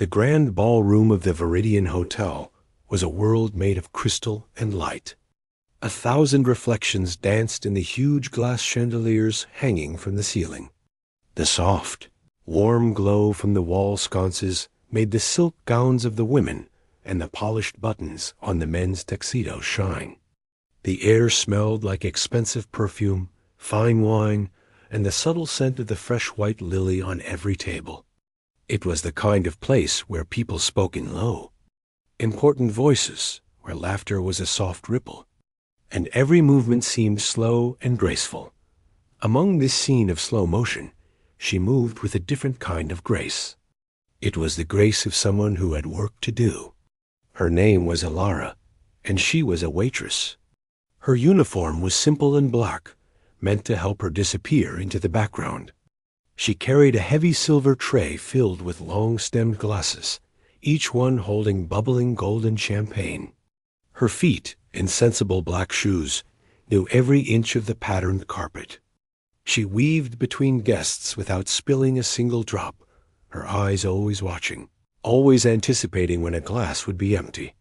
The grand ballroom of the Viridian Hotel was a world made of crystal and light. 1,000 reflections danced in the huge glass chandeliers hanging from the ceiling. The soft, warm glow from the wall sconces made the silk gowns of the women and the polished buttons on the men's tuxedos shine. The air smelled like expensive perfume, fine wine, and the subtle scent of the fresh white lily on every table. It was the kind of place where people spoke in low, important voices, where laughter was a soft ripple, and every movement seemed slow and graceful. Among this scene of slow motion, she moved with a different kind of grace. It was the grace of someone who had work to do. Her name was Alara, and she was a waitress. Her uniform was simple and black, meant to help her disappear into the background. She carried a heavy silver tray filled with long-stemmed glasses, each one holding bubbling golden champagne. Her feet, in sensible black shoes, knew every inch of the patterned carpet. She weaved between guests without spilling a single drop, her eyes always watching, always anticipating when a glass would be empty.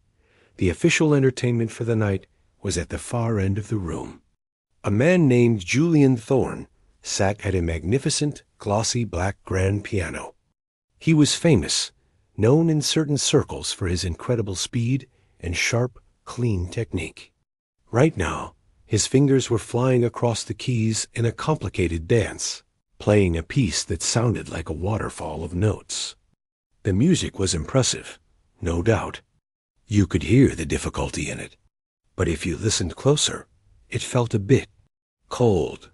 The official entertainment for the night was at the far end of the room. A man named Julian Thorne sat at a magnificent, glossy black grand piano. He was famous, known in certain circles for his incredible speed and sharp, clean technique. Right now, his fingers were flying across the keys in a complicated dance, playing a piece that sounded like a waterfall of notes. The music was impressive, no doubt. You could hear the difficulty in it. But if you listened closer, it felt a bit cold.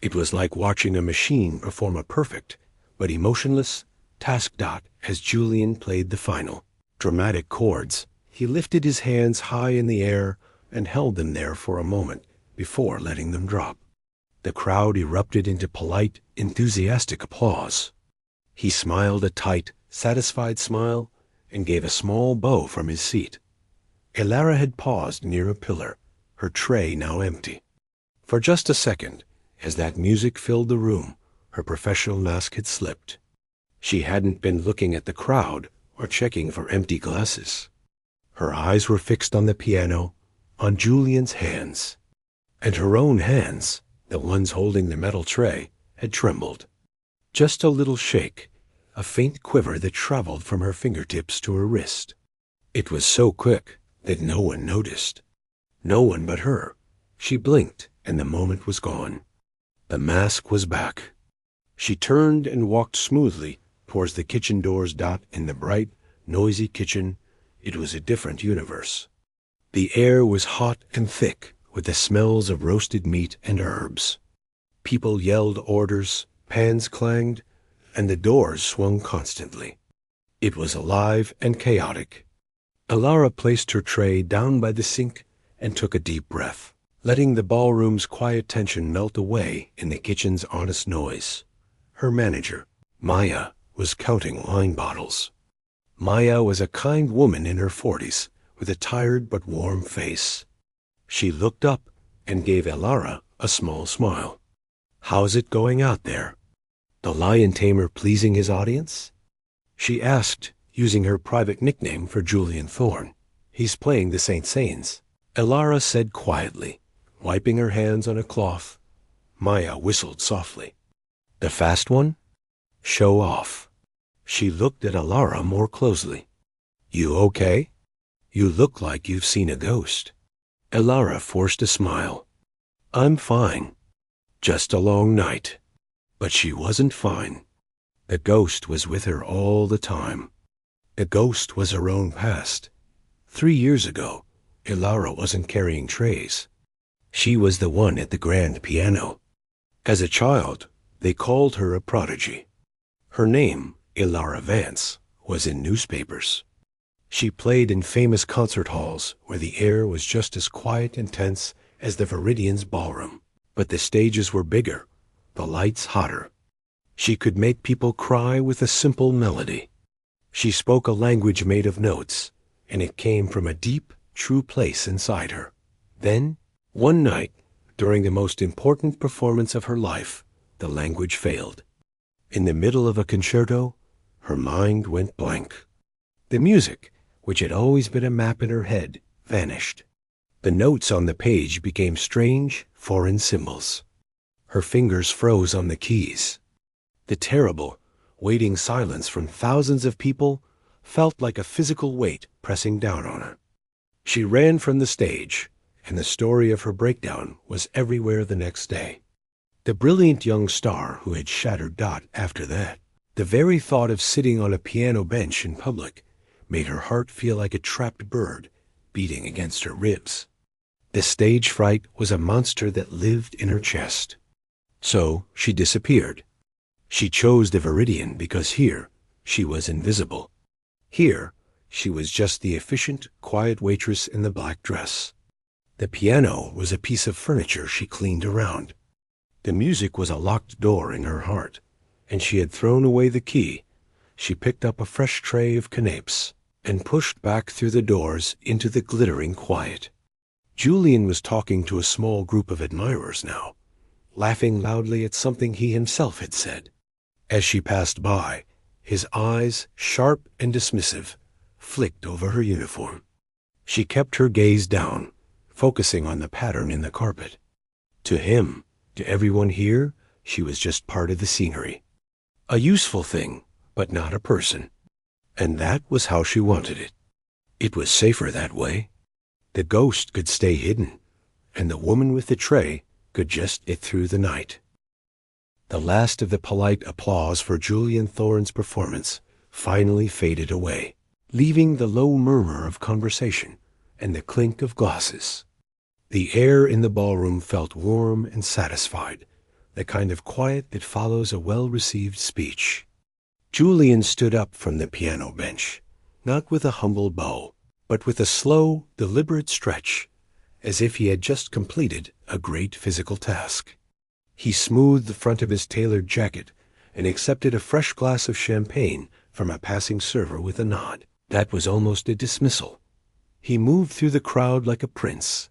It was like watching a machine perform a perfect, but emotionless, task dot as Julian played the final, dramatic chords. He lifted his hands high in the air and held them there for a moment before letting them drop. The crowd erupted into polite, enthusiastic applause. He smiled a tight, satisfied smile and gave a small bow from his seat. Alara had paused near a pillar, her tray now empty. For just a second, as that music filled the room, her professional mask had slipped. She hadn't been looking at the crowd or checking for empty glasses. Her eyes were fixed on the piano, on Julian's hands. And her own hands, the ones holding the metal tray, had trembled. Just a little shake, a faint quiver that traveled from her fingertips to her wrist. It was so quick that no one noticed. No one but her. She blinked, and the moment was gone. The mask was back. She turned and walked smoothly towards the kitchen doors. In the bright, noisy kitchen, it was a different universe. The air was hot and thick with the smells of roasted meat and herbs. People yelled orders, pans clanged, and the doors swung constantly. It was alive and chaotic. Alara placed her tray down by the sink and took a deep breath, letting the ballroom's quiet tension melt away in the kitchen's honest noise. Her manager, Maya, was counting wine bottles. Maya was a kind woman in her 40s, with a tired but warm face. She looked up and gave Alara a small smile. "How's it going out there? The lion tamer pleasing his audience?" she asked, using her private nickname for Julian Thorne. "He's playing the St. Saëns," Alara said quietly, wiping her hands on a cloth. Maya whistled softly. "The fast one? Show off." She looked at Alara more closely. "You okay? You look like you've seen a ghost." Alara forced a smile. "I'm fine. Just a long night." But she wasn't fine. The ghost was with her all the time. The ghost was her own past. 3 years ago, Alara wasn't carrying trays. She was the one at the grand piano. As a child, they called her a prodigy. Her name, Alara Vance, was in newspapers. She played in famous concert halls where the air was just as quiet and tense as the Viridian's ballroom. But the stages were bigger, the lights hotter. She could make people cry with a simple melody. She spoke a language made of notes, and it came from a deep, true place inside her. Then, one night, during the most important performance of her life, the language failed. In the middle of a concerto, her mind went blank. The music, which had always been a map in her head, vanished. The notes on the page became strange, foreign symbols. Her fingers froze on the keys. The terrible, waiting silence from thousands of people felt like a physical weight pressing down on her. She ran from the stage, and the story of her breakdown was everywhere the next day. The brilliant young star who had shattered Dot after that. The very thought of sitting on a piano bench in public made her heart feel like a trapped bird beating against her ribs. The stage fright was a monster that lived in her chest. So she disappeared. She chose the Viridian because here she was invisible. Here she was just the efficient, quiet waitress in the black dress. The piano was a piece of furniture she cleaned around. The music was a locked door in her heart, and she had thrown away the key. She picked up a fresh tray of canapes and pushed back through the doors into the glittering quiet. Julian was talking to a small group of admirers now, laughing loudly at something he himself had said. As she passed by, his eyes, sharp and dismissive, flicked over her uniform. She kept her gaze down, focusing on the pattern in the carpet. To him, to everyone here, she was just part of the scenery. A useful thing, but not a person. And that was how she wanted it. It was safer that way. The ghost could stay hidden, and the woman with the tray could just get through the night. The last of the polite applause for Julian Thorne's performance finally faded away, leaving the low murmur of conversation and the clink of glasses. The air in the ballroom felt warm and satisfied, the kind of quiet that follows a well-received speech. Julian stood up from the piano bench, not with a humble bow, but with a slow, deliberate stretch, as if he had just completed a great physical task. He smoothed the front of his tailored jacket and accepted a fresh glass of champagne from a passing server with a nod. That was almost a dismissal. He moved through the crowd like a prince,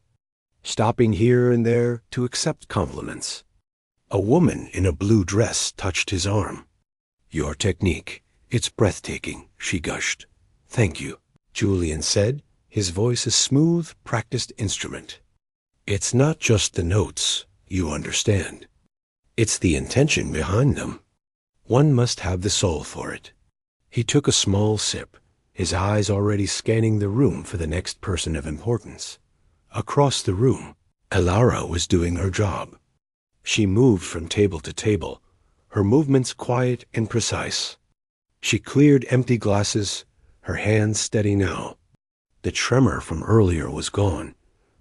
stopping here and there to accept compliments. A woman in a blue dress touched his arm. "Your technique, it's breathtaking," she gushed. "Thank you," Julian said, his voice a smooth, practiced instrument. "It's not just the notes, you understand. It's the intention behind them. One must have the soul for it." He took a small sip, his eyes already scanning the room for the next person of importance. Across the room, Elara was doing her job. She moved from table to table, her movements quiet and precise. She cleared empty glasses, her hands steady now. The tremor from earlier was gone,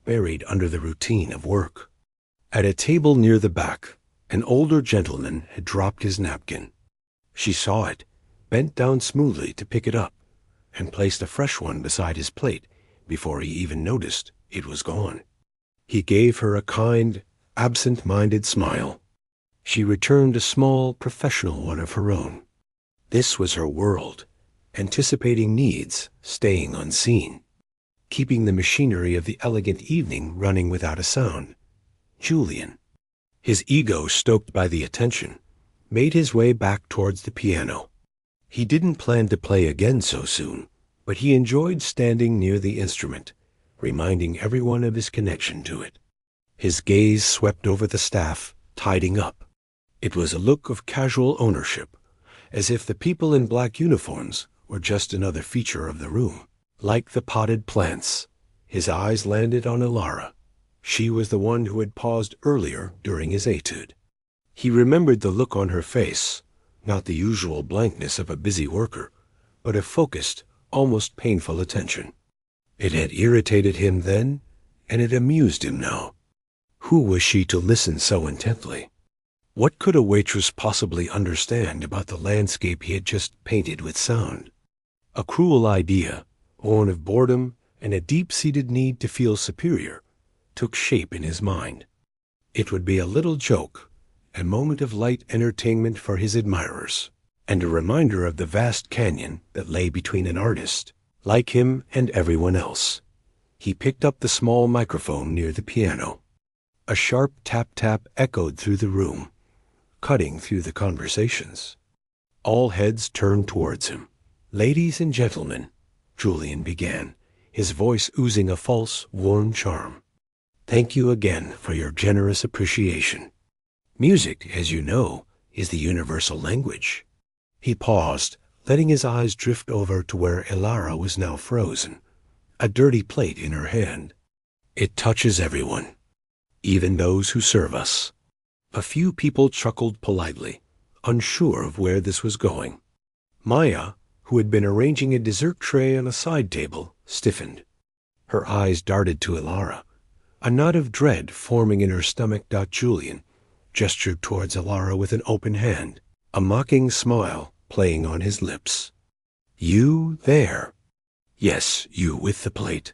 buried under the routine of work. At a table near the back, an older gentleman had dropped his napkin. She saw it, bent down smoothly to pick it up, and placed a fresh one beside his plate before he even noticed it was gone. He gave her a kind, absent-minded smile. She returned a small, professional one of her own. This was her world, anticipating needs, staying unseen, keeping the machinery of the elegant evening running without a sound. Julian, his ego stoked by the attention, made his way back towards the piano. He didn't plan to play again so soon, but he enjoyed standing near the instrument, reminding everyone of his connection to it. His gaze swept over the staff, tidying up. It was a look of casual ownership, as if the people in black uniforms were just another feature of the room. Like the potted plants, his eyes landed on Elara. She was the one who had paused earlier during his etude. He remembered the look on her face, not the usual blankness of a busy worker, but a focused, almost painful attention. It had irritated him then, and it amused him now. Who was she to listen so intently? What could a waitress possibly understand about the landscape he had just painted with sound? A cruel idea, born of boredom and a deep-seated need to feel superior, took shape in his mind. It would be a little joke, a moment of light entertainment for his admirers, and a reminder of the vast canyon that lay between an artist, like him, and everyone else. He picked up the small microphone near the piano. A sharp tap-tap echoed through the room, cutting through the conversations. All heads turned towards him. "Ladies and gentlemen, Julian began, his voice oozing a false, warm charm. "Thank you again for your generous appreciation. Music, as you know, is the universal language." He paused, letting his eyes drift over to where Ilara was now frozen, a dirty plate in her hand. "It touches everyone, even those who serve us." A few people chuckled politely, unsure of where this was going. Maya, who had been arranging a dessert tray on a side table, stiffened. Her eyes darted to Ilara, a knot of dread forming in her stomach. Julian gestured towards Ilara with an open hand, a mocking smile playing on his lips. "You there? Yes, you with the plate.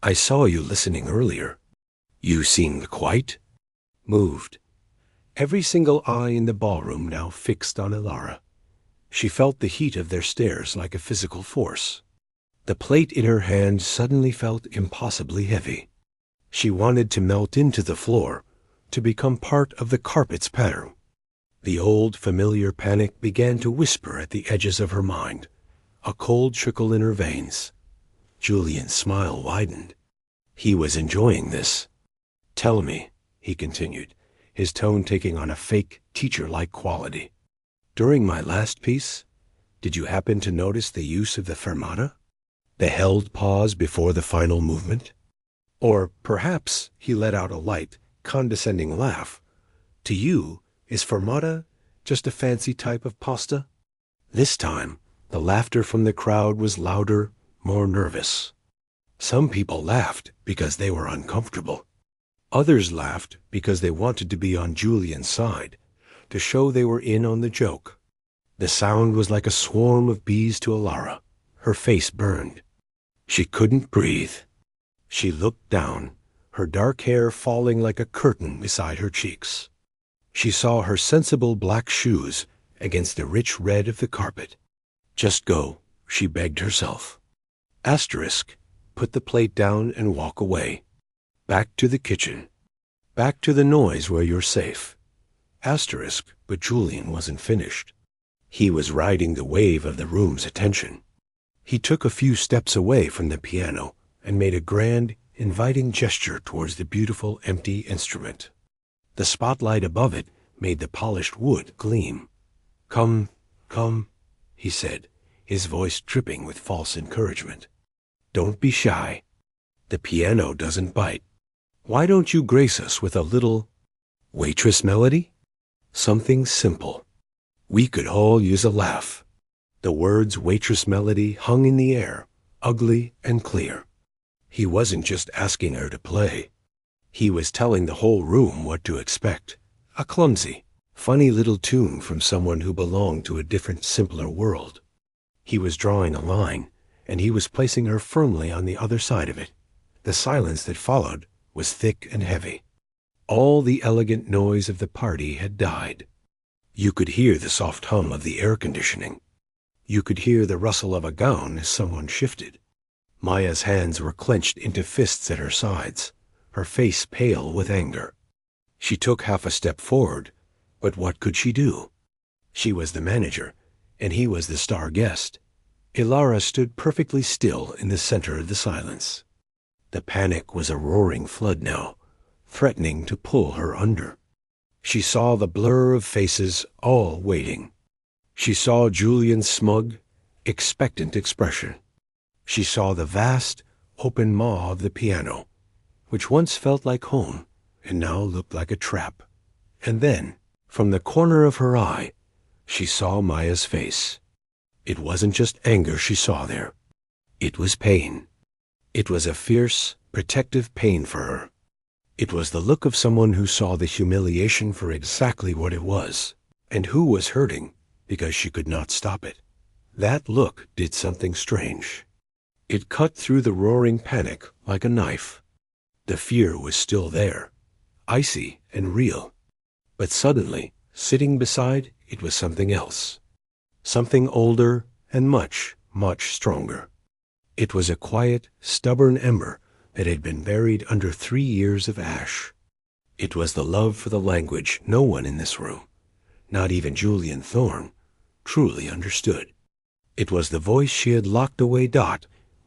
I saw you listening earlier. You seemed quite moved." Every single eye in the ballroom now fixed on Ilara. She felt the heat of their stares like a physical force. The plate in her hand suddenly felt impossibly heavy. She wanted to melt into the floor, to become part of the carpet's pattern. The old familiar panic began to whisper at the edges of her mind, a cold trickle in her veins. Julian's smile widened. He was enjoying this. "Tell me," he continued, his tone taking on a fake, teacher-like quality. "During my last piece, did you happen to notice the use of the fermata? The held pause before the final movement? Or perhaps," he let out a light, condescending laugh, "to you, is fermata just a fancy type of pasta?" This time, the laughter from the crowd was louder, more nervous. Some people laughed because they were uncomfortable. Others laughed because they wanted to be on Julian's side, to show they were in on the joke. The sound was like a swarm of bees to Ilara. Her face burned. She couldn't breathe. She looked down, her dark hair falling like a curtain beside her cheeks. She saw her sensible black shoes against the rich red of the carpet. "Just go," she begged herself. Asterisk, put the plate down and walk away. Back to the kitchen. Back to the noise where you're safe. Asterisk, but Julian wasn't finished. He was riding the wave of the room's attention. He took a few steps away from the piano and made a grand, inviting gesture towards the beautiful, empty instrument. The spotlight above it made the polished wood gleam. "Come, come," he said, his voice dripping with false encouragement. "Don't be shy. The piano doesn't bite. Why don't you grace us with a little Waitress melody? Something simple. We could all use a laugh." The words Waitress melody hung in the air, ugly and clear. He wasn't just asking her to play. He was telling the whole room what to expect. A clumsy, funny little tune from someone who belonged to a different, simpler world. He was drawing a line, and he was placing her firmly on the other side of it. The silence that followed was thick and heavy. All the elegant noise of the party had died. You could hear the soft hum of the air conditioning. You could hear the rustle of a gown as someone shifted. Maya's hands were clenched into fists at her sides, her face pale with anger. She took half a step forward, but what could she do? She was the manager, and he was the star guest. Ilara stood perfectly still in the center of the silence. The panic was a roaring flood now, threatening to pull her under. She saw the blur of faces, all waiting. She saw Julian's smug, expectant expression. She saw the vast, open maw of the piano, which once felt like home and now looked like a trap. And then, from the corner of her eye, she saw Maya's face. It wasn't just anger she saw there. It was pain. It was a fierce, protective pain for her. It was the look of someone who saw the humiliation for exactly what it was, and who was hurting because she could not stop it. That look did something strange. It cut through the roaring panic like a knife. The fear was still there, icy and real. But suddenly, sitting beside, it was something else. Something older and much, much stronger. It was a quiet, stubborn ember that had been buried under 3 years of ash. It was the love for the language no one in this room, not even Julian Thorne, truly understood. It was the voice she had locked away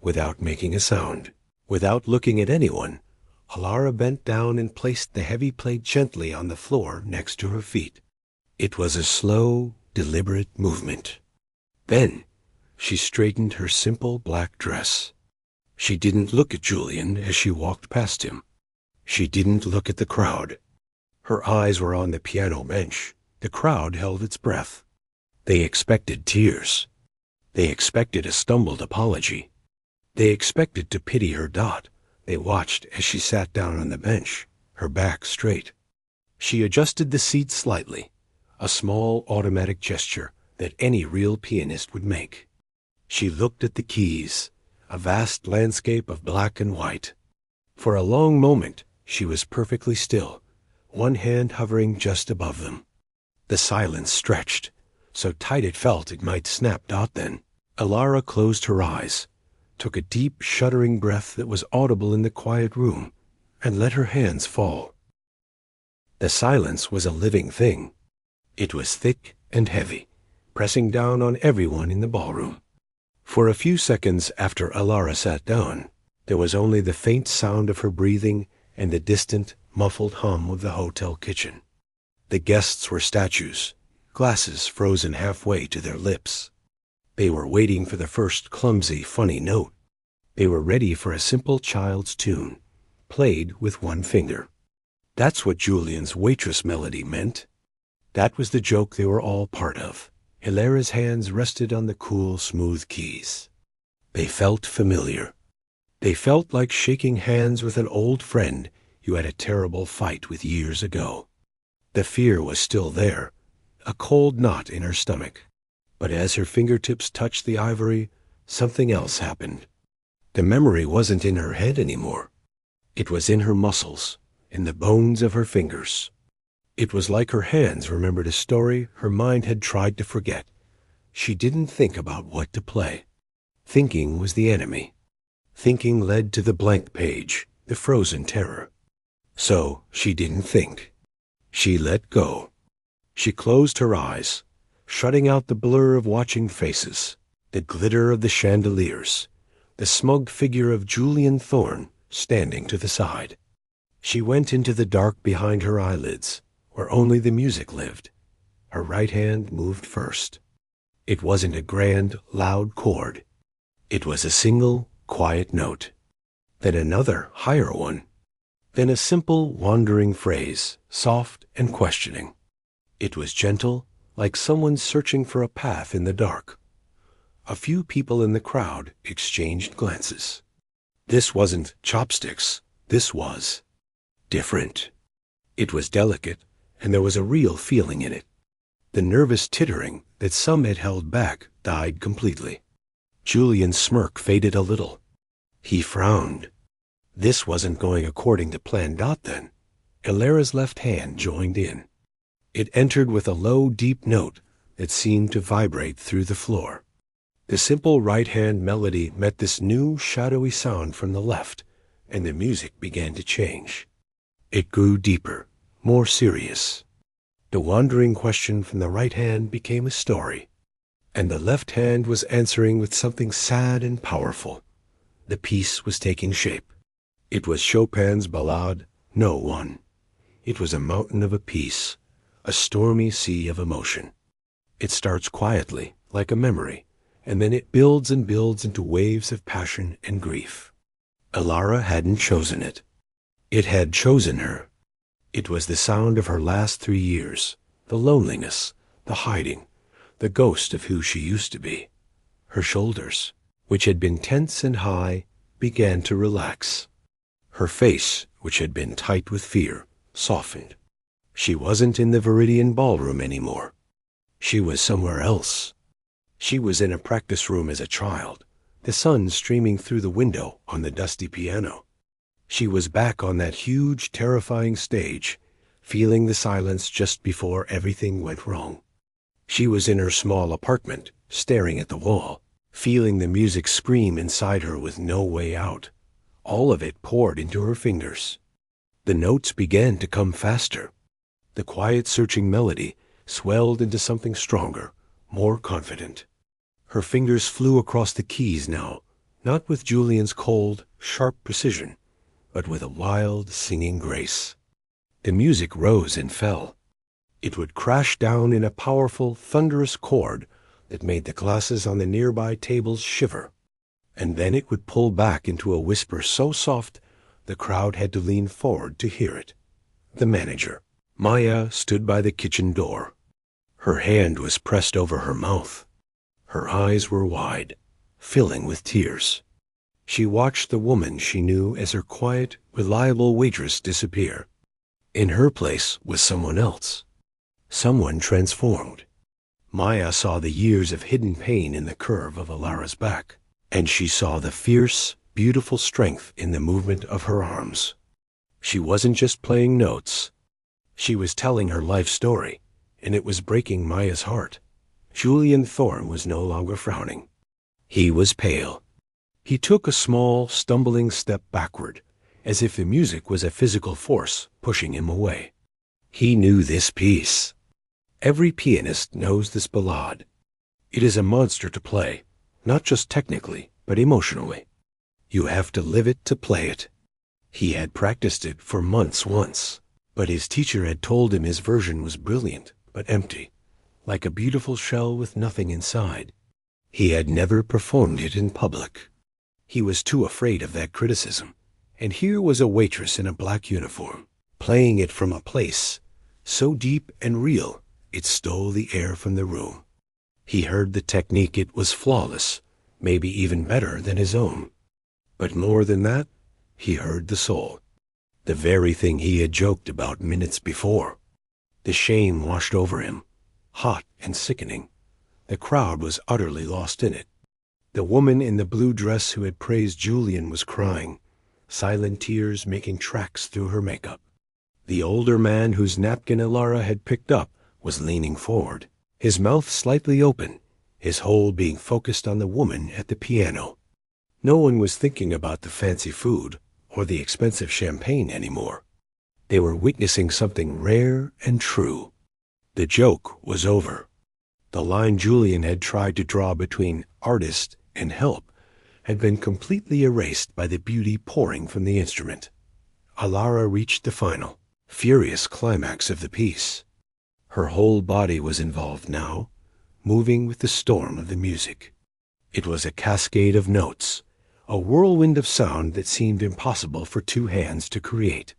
without making a sound. Without looking at anyone, Alara bent down and placed the heavy plate gently on the floor next to her feet. It was a slow, deliberate movement. Then she straightened her simple black dress. She didn't look at Julian as she walked past him. She didn't look at the crowd. Her eyes were on the piano bench. The crowd held its breath. They expected tears. They expected a stumbled apology. They expected to pity her dot. They watched as she sat down on the bench, her back straight. She adjusted the seat slightly, a small automatic gesture that any real pianist would make. She looked at the keys, a vast landscape of black and white. For a long moment, she was perfectly still, one hand hovering just above them. The silence stretched, so tight it felt it might snap dot then. Alara closed her eyes, took a deep, shuddering breath that was audible in the quiet room, and let her hands fall. The silence was a living thing. It was thick and heavy, pressing down on everyone in the ballroom. For a few seconds after Alara sat down, there was only the faint sound of her breathing and the distant, muffled hum of the hotel kitchen. The guests were statues, glasses frozen halfway to their lips. They were waiting for the first clumsy, funny note. They were ready for a simple child's tune, played with one finger. That's what Julian's Waitress melody meant. That was the joke they were all part of. Hilara's hands rested on the cool, smooth keys. They felt familiar. They felt like shaking hands with an old friend you had a terrible fight with years ago. The fear was still there, a cold knot in her stomach. But as her fingertips touched the ivory, something else happened. The memory wasn't in her head anymore. It was in her muscles, in the bones of her fingers. It was like her hands remembered a story her mind had tried to forget. She didn't think about what to play. Thinking was the enemy. Thinking led to the blank page, the frozen terror. So she didn't think. She let go. She closed her eyes, shutting out the blur of watching faces, the glitter of the chandeliers, the smug figure of Julian Thorne standing to the side. She went into the dark behind her eyelids, where only the music lived. Her right hand moved first. It wasn't a grand, loud chord. It was a single, quiet note. Then another, higher one. Then a simple, wandering phrase, soft and questioning. It was gentle, like someone searching for a path in the dark. A few people in the crowd exchanged glances. This wasn't chopsticks. This was different. It was delicate, and there was a real feeling in it. The nervous tittering that some had held back died completely. Julian's smirk faded a little. He frowned. This wasn't going according to plan. Then Hilara's left hand joined in. It entered with a low, deep note that seemed to vibrate through the floor. The simple right-hand melody met this new, shadowy sound from the left, and the music began to change. It grew deeper, more serious. The wandering question from the right hand became a story, and the left hand was answering with something sad and powerful. The piece was taking shape. It was Chopin's Ballade No. 1. It was a mountain of a piece, a stormy sea of emotion. It starts quietly, like a memory, and then it builds and builds into waves of passion and grief. Alara hadn't chosen it. It had chosen her. It was the sound of her last 3 years, the loneliness, the hiding, the ghost of who she used to be. Her shoulders, which had been tense and high, began to relax. Her face, which had been tight with fear, softened. She wasn't in the Viridian ballroom anymore. She was somewhere else. She was in a practice room as a child, the sun streaming through the window on the dusty piano. She was back on that huge, terrifying stage, feeling the silence just before everything went wrong. She was in her small apartment, staring at the wall, feeling the music scream inside her with no way out. All of it poured into her fingers. The notes began to come faster. The quiet, searching melody swelled into something stronger, more confident. Her fingers flew across the keys now, not with Julian's cold, sharp precision, but with a wild, singing grace. The music rose and fell. It would crash down in a powerful, thunderous chord that made the glasses on the nearby tables shiver. And then it would pull back into a whisper so soft the crowd had to lean forward to hear it. The manager, Maya, stood by the kitchen door. Her hand was pressed over her mouth. Her eyes were wide, filling with tears. She watched the woman she knew as her quiet, reliable waitress disappear. In her place was someone else. Someone transformed. Maya saw the years of hidden pain in the curve of Alara's back, and she saw the fierce, beautiful strength in the movement of her arms. She wasn't just playing notes. She was telling her life story, and it was breaking Maya's heart. Julian Thorne was no longer frowning. He was pale. He took a small, stumbling step backward, as if the music was a physical force pushing him away. He knew this piece. Every pianist knows this ballade. It is a monster to play, not just technically, but emotionally. You have to live it to play it. He had practiced it for months once, but his teacher had told him his version was brilliant, but empty, like a beautiful shell with nothing inside. He had never performed it in public. He was too afraid of that criticism, and here was a waitress in a black uniform, playing it from a place so deep and real it stole the air from the room. He heard the technique. It was flawless, maybe even better than his own. But more than that, he heard the soul, the very thing he had joked about minutes before. The shame washed over him, hot and sickening. The crowd was utterly lost in it. The woman in the blue dress who had praised Julian was crying, silent tears making tracks through her makeup. The older man whose napkin Alara had picked up was leaning forward, his mouth slightly open, his whole being focused on the woman at the piano. No one was thinking about the fancy food or the expensive champagne anymore. They were witnessing something rare and true. The joke was over. The line Julian had tried to draw between artist and help had been completely erased by the beauty pouring from the instrument. Alara reached the final, furious climax of the piece. Her whole body was involved now, moving with the storm of the music. It was a cascade of notes, a whirlwind of sound that seemed impossible for two hands to create.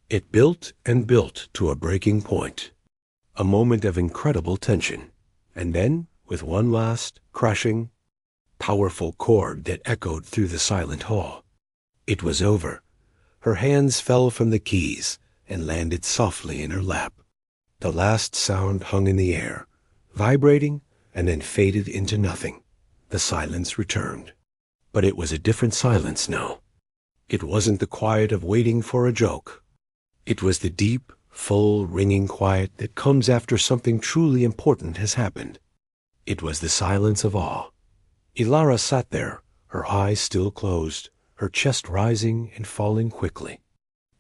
It built and built to a breaking point, a moment of incredible tension, and then, with one last, crashing, powerful chord that echoed through the silent hall, it was over. Her hands fell from the keys and landed softly in her lap. The last sound hung in the air, vibrating, and then faded into nothing. The silence returned. But it was a different silence now. It wasn't the quiet of waiting for a joke. It was the deep, full, ringing quiet that comes after something truly important has happened. It was the silence of awe. Alara sat there, her eyes still closed, her chest rising and falling quickly.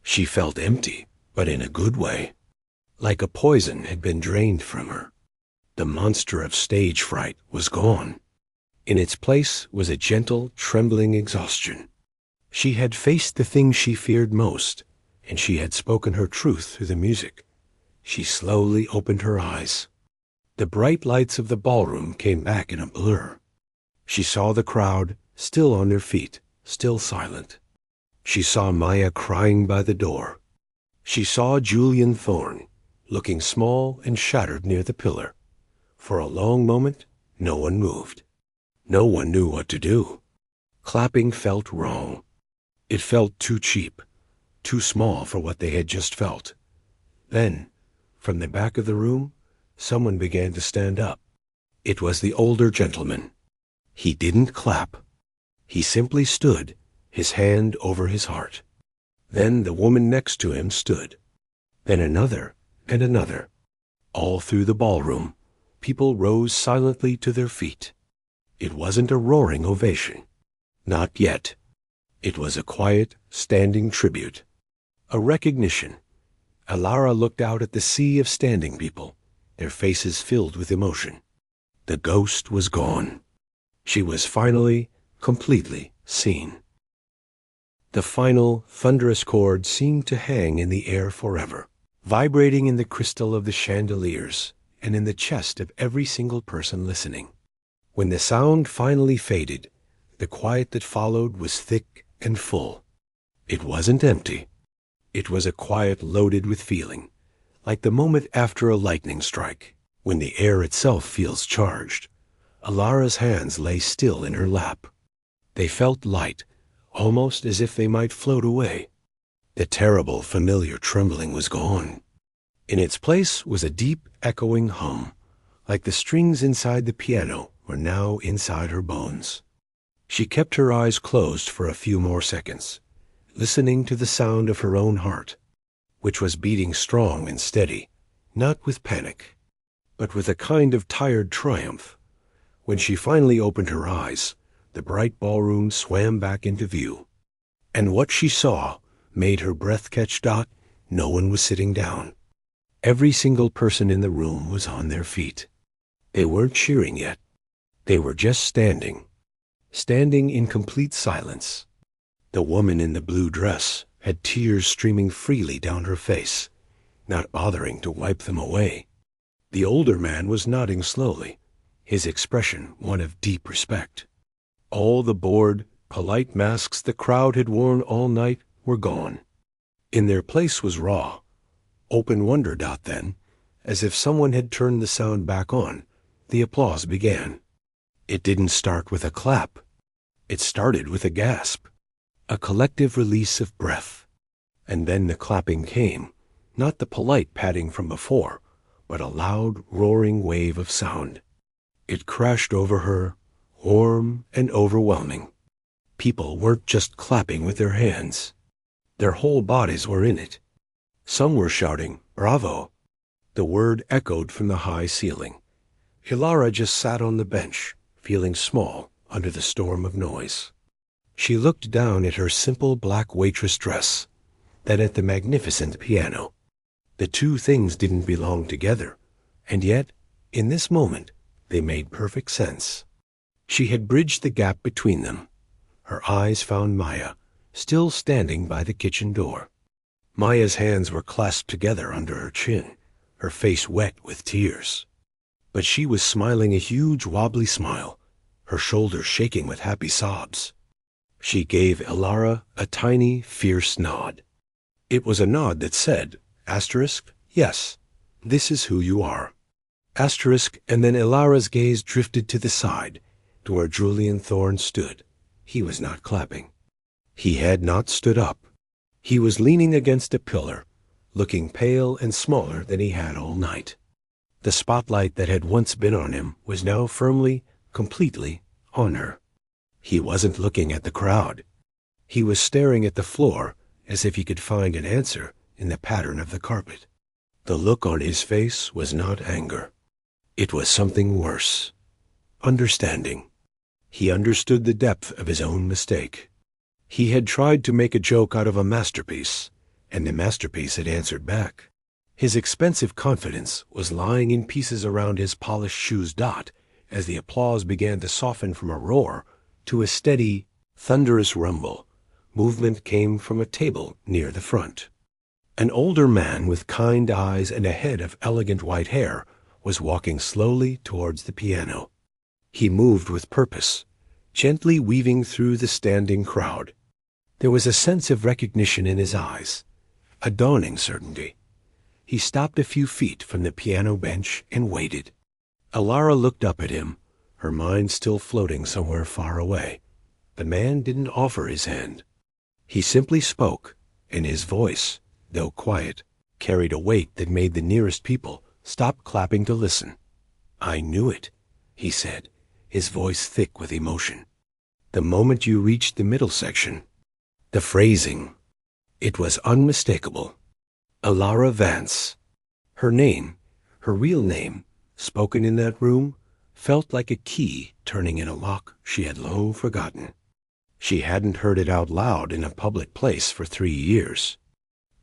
She felt empty, but in a good way. Like a poison had been drained from her. The monster of stage fright was gone. In its place was a gentle, trembling exhaustion. She had faced the thing she feared most, and she had spoken her truth through the music. She slowly opened her eyes. The bright lights of the ballroom came back in a blur. She saw the crowd, still on their feet, still silent. She saw Maya crying by the door. She saw Julian Thorne, looking small and shattered near the pillar. For a long moment, no one moved. No one knew what to do. Clapping felt wrong. It felt too cheap, too small for what they had just felt. Then, from the back of the room, someone began to stand up. It was the older gentleman. He didn't clap. He simply stood, his hand over his heart. Then the woman next to him stood. Then another and another. All through the ballroom, people rose silently to their feet. It wasn't a roaring ovation. Not yet. It was a quiet, standing tribute. A recognition. Alara looked out at the sea of standing people, their faces filled with emotion. The ghost was gone. She was finally, completely seen. The final, thunderous chord seemed to hang in the air forever, vibrating in the crystal of the chandeliers and in the chest of every single person listening. When the sound finally faded, the quiet that followed was thick and full. It wasn't empty. It was a quiet loaded with feeling, like the moment after a lightning strike, when the air itself feels charged. Alara's hands lay still in her lap. They felt light, almost as if they might float away. The terrible, familiar trembling was gone. In its place was a deep, echoing hum, like the strings inside the piano were now inside her bones. She kept her eyes closed for a few more seconds, listening to the sound of her own heart, which was beating strong and steady, not with panic, but with a kind of tired triumph. When she finally opened her eyes, the bright ballroom swam back into view. And what she saw made her breath catch. No one was sitting down. Every single person in the room was on their feet. They weren't cheering yet. They were just standing in complete silence. The woman in the blue dress had tears streaming freely down her face, not bothering to wipe them away. The older man was nodding slowly, his expression one of deep respect. All the bored, polite masks the crowd had worn all night were gone. In their place was raw, open wonder. Then, as if someone had turned the sound back on, the applause began. It didn't start with a clap. It started with a gasp, a collective release of breath. And then the clapping came, not the polite patting from before, but a loud, roaring wave of sound. It crashed over her, warm and overwhelming. People weren't just clapping with their hands. Their whole bodies were in it. Some were shouting, "Bravo!" The word echoed from the high ceiling. Alara just sat on the bench, feeling small under the storm of noise. She looked down at her simple black waitress dress, then at the magnificent piano. The two things didn't belong together, and yet, in this moment, they made perfect sense. She had bridged the gap between them. Her eyes found Maya, still standing by the kitchen door. Maya's hands were clasped together under her chin, her face wet with tears. But she was smiling a huge wobbly smile, her shoulders shaking with happy sobs. She gave Alara a tiny, fierce nod. It was a nod that said, "Yes, this is who you are." And then Alara's gaze drifted to the side, to where Julian Thorne stood. He was not clapping. He had not stood up. He was leaning against a pillar, looking pale and smaller than he had all night. The spotlight that had once been on him was now firmly, completely on her. He wasn't looking at the crowd. He was staring at the floor as if he could find an answer in the pattern of the carpet. The look on his face was not anger. It was something worse. Understanding. He understood the depth of his own mistake. He had tried to make a joke out of a masterpiece, and the masterpiece had answered back. His expensive confidence was lying in pieces around his polished shoes. As the applause began to soften from a roar to a steady, thunderous rumble, movement came from a table near the front. An older man with kind eyes and a head of elegant white hair was walking slowly towards the piano. He moved with purpose, gently weaving through the standing crowd. There was a sense of recognition in his eyes, a dawning certainty. He stopped a few feet from the piano bench and waited. Alara looked up at him, her mind still floating somewhere far away. The man didn't offer his hand. He simply spoke, and his voice, though quiet, carried a weight that made the nearest people stop clapping to listen. "I knew it," he said, his voice thick with emotion. "The moment you reached the middle section, the phrasing, it was unmistakable. Alara Vance." Her name, her real name, spoken in that room, felt like a key turning in a lock she had long forgotten. She hadn't heard it out loud in a public place for 3 years.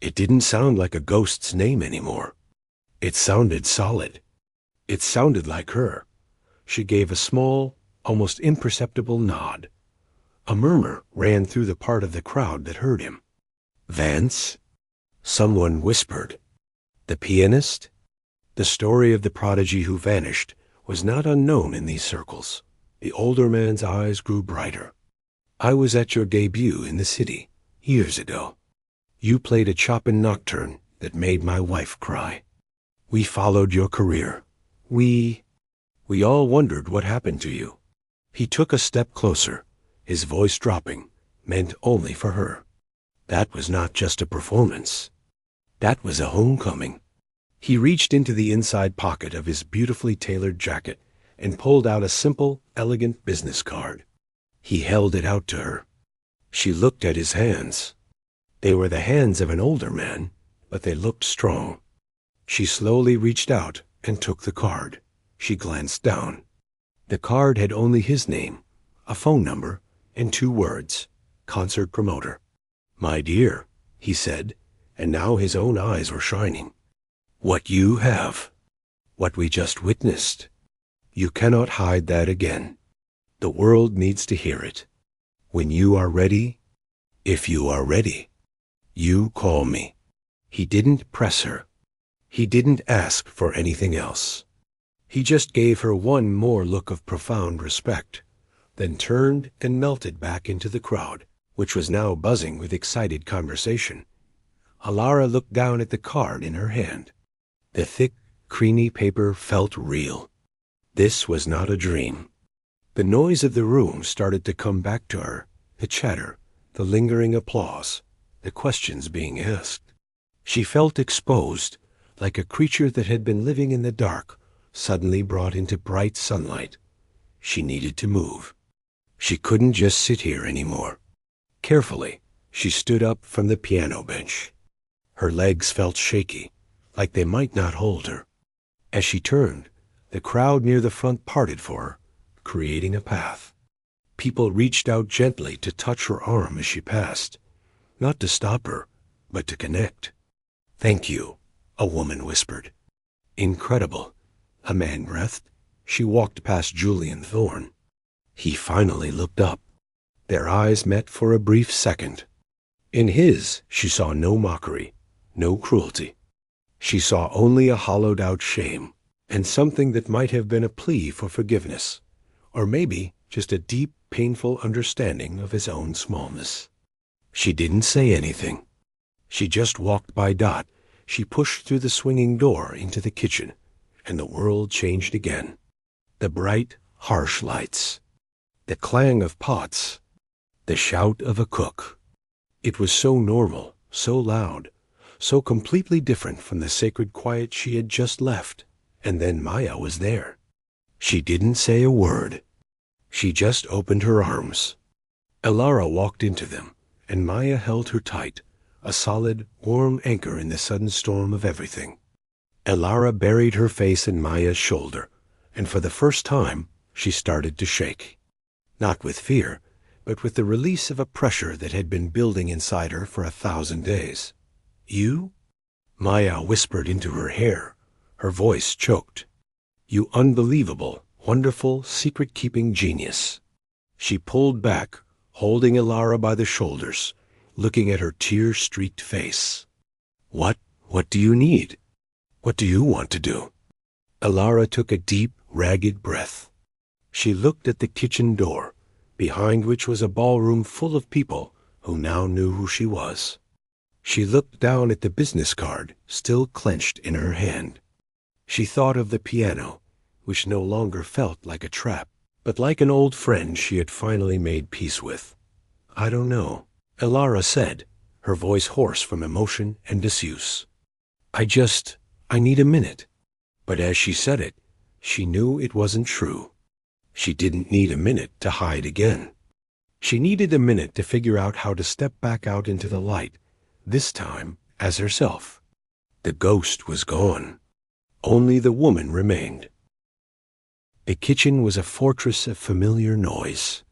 It didn't sound like a ghost's name anymore. It sounded solid. It sounded like her. She gave a small, almost imperceptible nod. A murmur ran through the part of the crowd that heard him. Vance? Someone whispered. The pianist? The story of the prodigy who vanished was not unknown in these circles. The older man's eyes grew brighter. I was at your debut in the city, years ago. You played a Chopin nocturne that made my wife cry. We followed your career. We all wondered what happened to you. He took a step closer, his voice dropping, meant only for her. That was not just a performance. That was a homecoming. He reached into the inside pocket of his beautifully tailored jacket and pulled out a simple, elegant business card. He held it out to her. She looked at his hands. They were the hands of an older man, but they looked strong. She slowly reached out and took the card. She glanced down. The card had only his name, a phone number, and 2 words, concert promoter. My dear, he said, and now his own eyes were shining. What you have, what we just witnessed, you cannot hide that again. The world needs to hear it. When you are ready, if you are ready, you call me. He didn't press her. He didn't ask for anything else. He just gave her one more look of profound respect, then turned and melted back into the crowd, which was now buzzing with excited conversation. Alara looked down at the card in her hand. The thick, creamy paper felt real. This was not a dream. The noise of the room started to come back to her, the chatter, the lingering applause, the questions being asked. She felt exposed, like a creature that had been living in the dark, suddenly brought into bright sunlight. She needed to move. She couldn't just sit here anymore. Carefully, she stood up from the piano bench. Her legs felt shaky, like they might not hold her. As she turned, the crowd near the front parted for her, creating a path. People reached out gently to touch her arm as she passed, not to stop her, but to connect. Thank you, a woman whispered. Incredible, a man breathed. She walked past Julian Thorne. He finally looked up. Their eyes met for a brief second. In his, she saw no mockery, no cruelty. She saw only a hollowed-out shame, and something that might have been a plea for forgiveness, or maybe just a deep, painful understanding of his own smallness. She didn't say anything. She just walked by Dot. She pushed through the swinging door into the kitchen, and the world changed again. The bright, harsh lights, the clang of pots, the shout of a cook. It was so normal, so loud, so completely different from the sacred quiet she had just left. And then Maya was there. She didn't say a word. She just opened her arms. Alara walked into them, and Maya held her tight, a solid, warm anchor in the sudden storm of everything. Alara buried her face in Maya's shoulder, and for the first time, she started to shake. Not with fear, but with the release of a pressure that had been building inside her for 1,000 days. You? Maya whispered into her hair. Her voice choked. You unbelievable, wonderful, secret-keeping genius. She pulled back, holding Alara by the shoulders, looking at her tear-streaked face. What do you need? What do you want to do? Alara took a deep, ragged breath. She looked at the kitchen door, behind which was a ballroom full of people who now knew who she was. She looked down at the business card, still clenched in her hand. She thought of the piano, which no longer felt like a trap, but like an old friend she had finally made peace with. I don't know, Alara said, her voice hoarse from emotion and disuse. I need a minute. But as she said it, she knew it wasn't true. She didn't need a minute to hide again. She needed a minute to figure out how to step back out into the light, this time as herself. The ghost was gone. Only the woman remained. The kitchen was a fortress of familiar noise.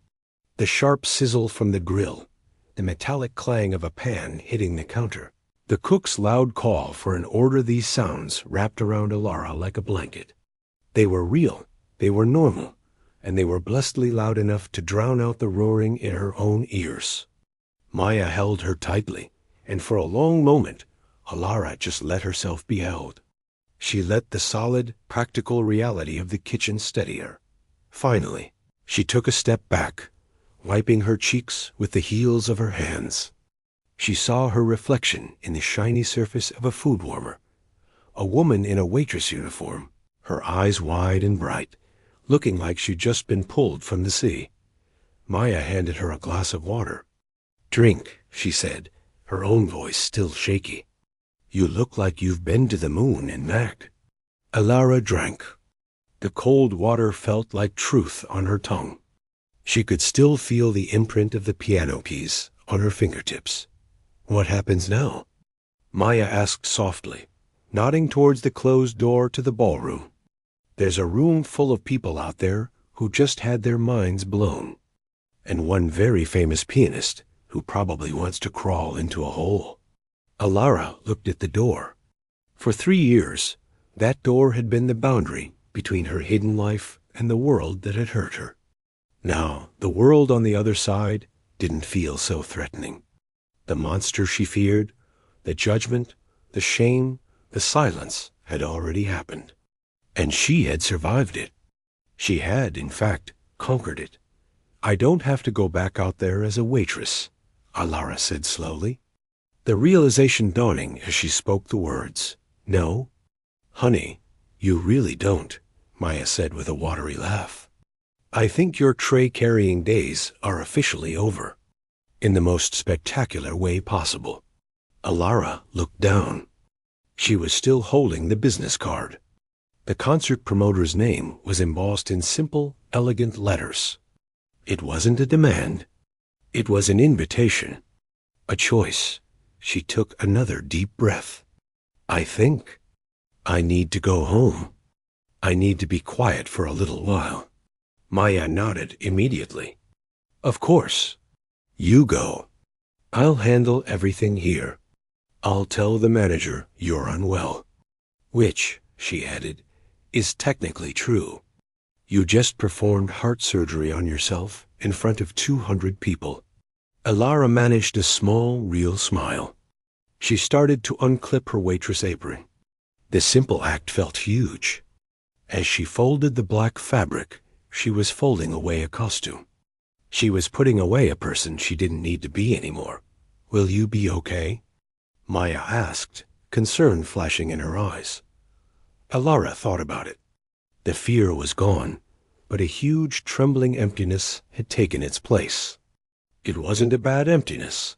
The sharp sizzle from the grill, the metallic clang of a pan hitting the counter, the cook's loud call for an order. These sounds wrapped around Alara like a blanket. They were real, they were normal, and they were blessedly loud enough to drown out the roaring in her own ears. Maya held her tightly, and for a long moment, Alara just let herself be held. She let the solid, practical reality of the kitchen steady her. Finally, she took a step back, wiping her cheeks with the heels of her hands. She saw her reflection in the shiny surface of a food warmer. A woman in a waitress uniform, her eyes wide and bright, looking like she'd just been pulled from the sea. Maya handed her a glass of water. "Drink," she said, her own voice still shaky. "You look like you've been to the moon and back." Alara drank. The cold water felt like truth on her tongue. She could still feel the imprint of the piano keys on her fingertips. "What happens now?" Maya asked softly, nodding towards the closed door to the ballroom. "There's a room full of people out there who just had their minds blown, and one very famous pianist who probably wants to crawl into a hole." Alara looked at the door. For 3 years, that door had been the boundary between her hidden life and the world that had hurt her. Now, the world on the other side didn't feel so threatening. The monster she feared, the judgment, the shame, the silence had already happened. And she had survived it. She had, in fact, conquered it. "I don't have to go back out there as a waitress," Alara said slowly, the realization dawning as she spoke the words. "No, honey, you really don't," Maya said with a watery laugh. "I think your tray-carrying days are officially over, in the most spectacular way possible." Alara looked down. She was still holding the business card. The concert promoter's name was embossed in simple, elegant letters. It wasn't a demand. It was an invitation, a choice. She took another deep breath. "I think I need to go home. I need to be quiet for a little while." Maya nodded immediately. "Of course. You go. I'll handle everything here. I'll tell the manager you're unwell. Which," she added, "is technically true. You just performed heart surgery on yourself in front of 200 people. Alara managed a small, real smile. She started to unclip her waitress apron. The simple act felt huge. As she folded the black fabric, she was folding away a costume. She was putting away a person she didn't need to be anymore. "Will you be okay?" Maya asked, concern flashing in her eyes. Alara thought about it. The fear was gone, but a huge, trembling emptiness had taken its place. It wasn't a bad emptiness.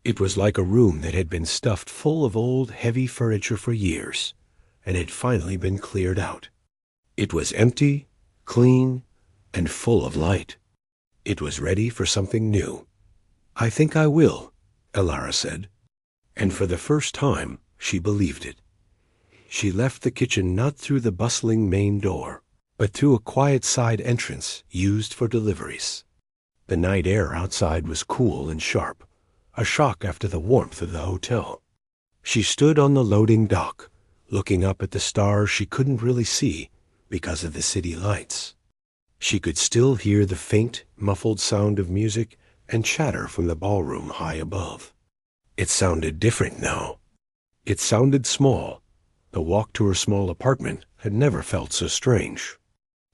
It was like a room that had been stuffed full of old, heavy furniture for years, and had finally been cleared out. It was empty, clean, and full of light. It was ready for something new. "I think I will," Alara said. And for the first time, she believed it. She left the kitchen not through the bustling main door, but through a quiet side entrance used for deliveries. The night air outside was cool and sharp, a shock after the warmth of the hotel. She stood on the loading dock, looking up at the stars she couldn't really see because of the city lights. She could still hear the faint, muffled sound of music and chatter from the ballroom high above. It sounded different now. It sounded small. The walk to her small apartment had never felt so strange.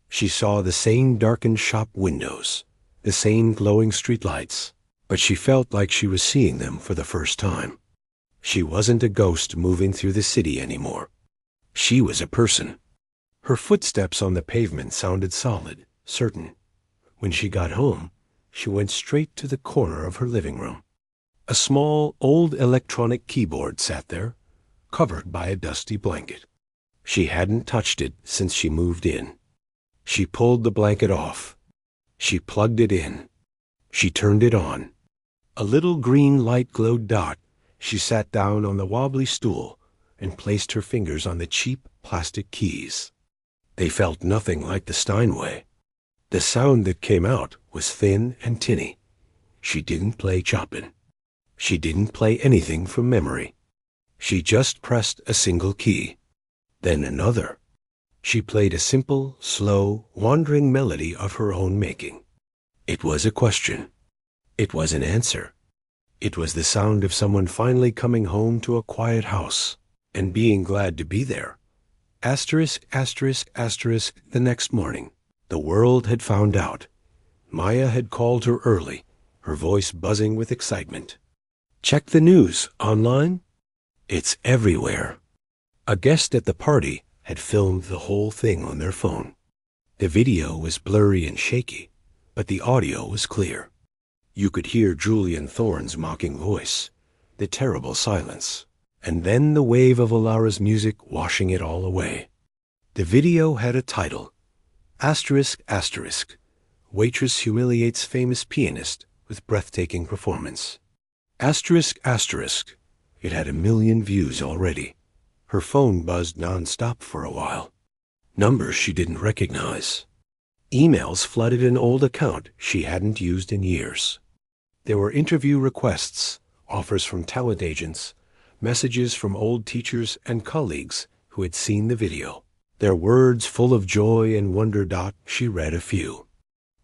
She saw the same darkened shop windows, the same glowing streetlights, but she felt like she was seeing them for the first time. She wasn't a ghost moving through the city anymore. She was a person. Her footsteps on the pavement sounded solid, certain. When she got home, she went straight to the corner of her living room. A small, old electronic keyboard sat there, covered by a dusty blanket. She hadn't touched it since she moved in. She pulled the blanket off. She plugged it in. She turned it on. A little green light-glowed dot. She sat down on the wobbly stool and placed her fingers on the cheap plastic keys. They felt nothing like the Steinway. The sound that came out was thin and tinny. She didn't play Chopin. She didn't play anything from memory. She just pressed a single key, then another. She played a simple, slow, wandering melody of her own making. It was a question. It was an answer. It was the sound of someone finally coming home to a quiet house and being glad to be there. Asterisk, asterisk, asterisk, the next morning. The world had found out. Maya had called her early, her voice buzzing with excitement. Check the news online. It's everywhere. A guest at the party had filmed the whole thing on their phone. The video was blurry and shaky, but the audio was clear. You could hear Julian Thorne's mocking voice, the terrible silence, and then the wave of Alara's music washing it all away. The video had a title, asterisk, asterisk, Waitress humiliates famous pianist with breathtaking performance. Asterisk, asterisk, it had 1 million views already. Her phone buzzed non-stop for a while. Numbers she didn't recognize. Emails flooded an old account she hadn't used in years. There were interview requests, offers from talent agents, messages from old teachers and colleagues who had seen the video. Their words full of joy and wonder. She read a few.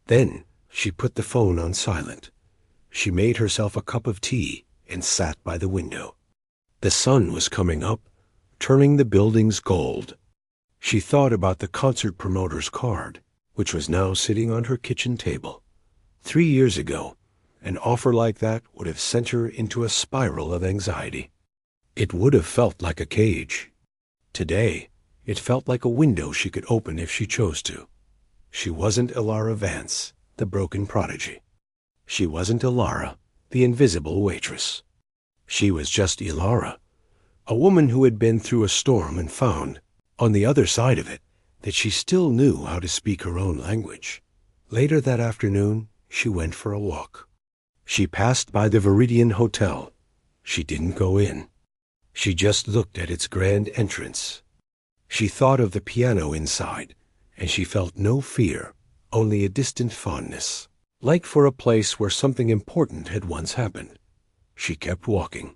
Then she put the phone on silent. She made herself a cup of tea and sat by the window. The sun was coming up, turning the buildings gold. She thought about the concert promoter's card, which was now sitting on her kitchen table. 3 years ago, an offer like that would have sent her into a spiral of anxiety. It would have felt like a cage. Today, it felt like a window she could open if she chose to. She wasn't Alara Vance, the broken prodigy. She wasn't Alara, the invisible waitress. She was just Alara, a woman who had been through a storm and found, on the other side of it, that she still knew how to speak her own language. Later that afternoon, she went for a walk. She passed by the Viridian Hotel. She didn't go in. She just looked at its grand entrance. She thought of the piano inside, and she felt no fear, only a distant fondness, like for a place where something important had once happened. She kept walking.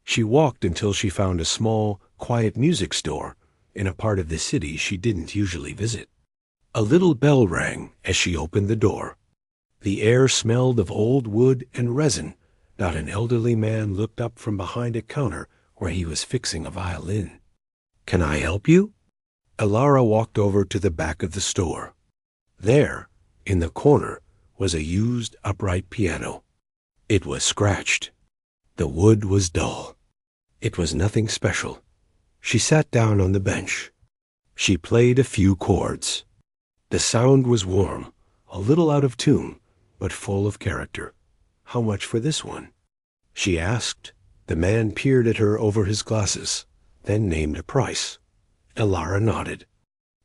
She walked until she found a small, quiet music store in a part of the city she didn't usually visit. A little bell rang as she opened the door. The air smelled of old wood and resin. An elderly man looked up from behind a counter where he was fixing a violin. "Can I help you?" Alara walked over to the back of the store. There, in the corner, was a used upright piano. It was scratched. The wood was dull. It was nothing special. She sat down on the bench. She played a few chords. The sound was warm, a little out of tune, but full of character. "How much for this one?" she asked. The man peered at her over his glasses, then named a price. Alara nodded.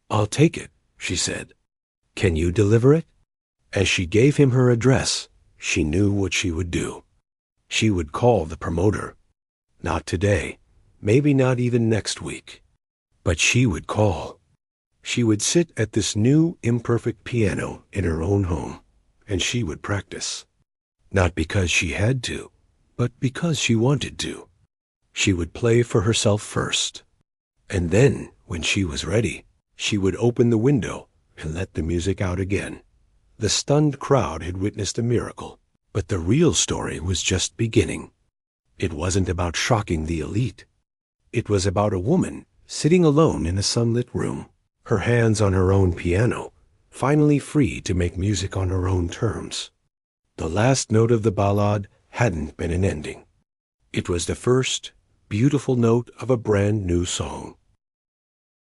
"I'll take it," she said. "Can you deliver it?" As she gave him her address, she knew what she would do. She would call the promoter. Not today, maybe not even next week. But she would call. She would sit at this new, imperfect piano in her own home, and she would practice. Not because she had to, but because she wanted to. She would play for herself first. And then, when she was ready, she would open the window and let the music out again. The stunned crowd had witnessed a miracle, but the real story was just beginning. It wasn't about shocking the elite. It was about a woman sitting alone in a sunlit room, her hands on her own piano, finally free to make music on her own terms. The last note of the ballade hadn't been an ending. It was the first, beautiful note of a brand new song.